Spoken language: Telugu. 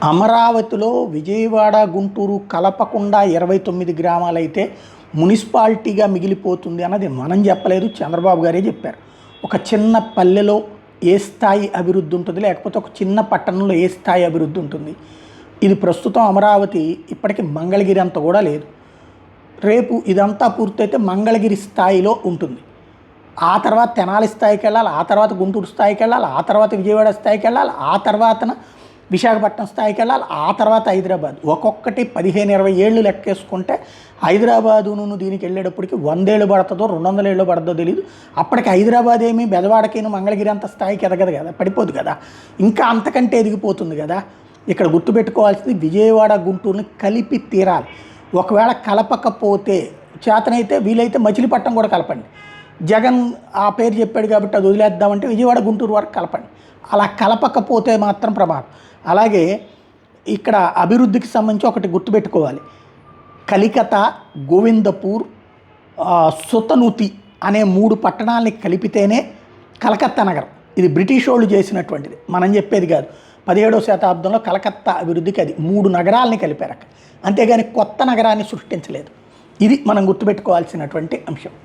అమరావతిలో విజయవాడ గుంటూరు కలపకుండా 29 గ్రామాలైతే మున్సిపాలిటీగా మిగిలిపోతుంది అన్నది మనం చెప్పలేదు, చంద్రబాబు గారే చెప్పారు. ఒక చిన్న పల్లెలో ఏ స్థాయి అభివృద్ధి ఉంటుంది, లేకపోతే ఒక చిన్న పట్టణంలో ఏ స్థాయి అభివృద్ధి ఉంటుంది. ఇది ప్రస్తుతం అమరావతి ఇప్పటికీ మంగళగిరి అంత కూడా లేదు. రేపు ఇదంతా పూర్తయితే మంగళగిరి స్థాయిలో ఉంటుంది. ఆ తర్వాత తెనాలి స్థాయికి వెళ్ళాలి, ఆ తర్వాత గుంటూరు స్థాయికి వెళ్ళాలి, ఆ తర్వాత విజయవాడ స్థాయికి వెళ్ళాలి, ఆ తర్వాతన విశాఖపట్నం స్థాయికి వెళ్ళాలి, ఆ తర్వాత హైదరాబాద్. ఒక్కొక్కటి 15-20 ఏళ్ళు లెక్కేసుకుంటే హైదరాబాదును దీనికి వెళ్ళేటప్పటికి 100 ఏళ్ళు పడుతుందో 200 ఏళ్ళు పడుతుందో తెలియదు. అప్పటికి హైదరాబాద్ ఏమి బెజవాడకిను మంగళగిరి అంత స్థాయికి ఎదగదు కదా, పడిపోదు కదా, ఇంకా అంతకంటే ఎదిగిపోతుంది కదా. ఇక్కడ గుర్తుపెట్టుకోవాల్సింది విజయవాడ గుంటూరుని కలిపి తీరాలి. ఒకవేళ కలపకపోతే చేతనైతే వీలైతే మచిలీపట్నం కూడా కలపండి. జగన్ ఆ పేరు చెప్పాడు కాబట్టి అది వదిలేద్దామంటే విజయవాడ గుంటూరు వరకు కలపండి. అలా కలపకపోతే మాత్రం ప్రమాదం. అలాగే ఇక్కడ అభివృద్ధికి సంబంధించి ఒకటి గుర్తుపెట్టుకోవాలి. కలికతా, గోవిందపూర్, సుతనుతి అనే 3 పట్టణాలని కలిపితేనే కలకత్తా నగరం. ఇది బ్రిటిష్ వాళ్ళు చేసినటువంటిది, మనం చెప్పేది కాదు. 17వ శతాబ్దంలో కలకత్తా అభివృద్ధికి అది 3 నగరాలని కలిపారు అక్కడ, అంతేగాని కొత్త నగరాన్ని సృష్టించలేదు. ఇది మనం గుర్తుపెట్టుకోవాల్సినటువంటి అంశం.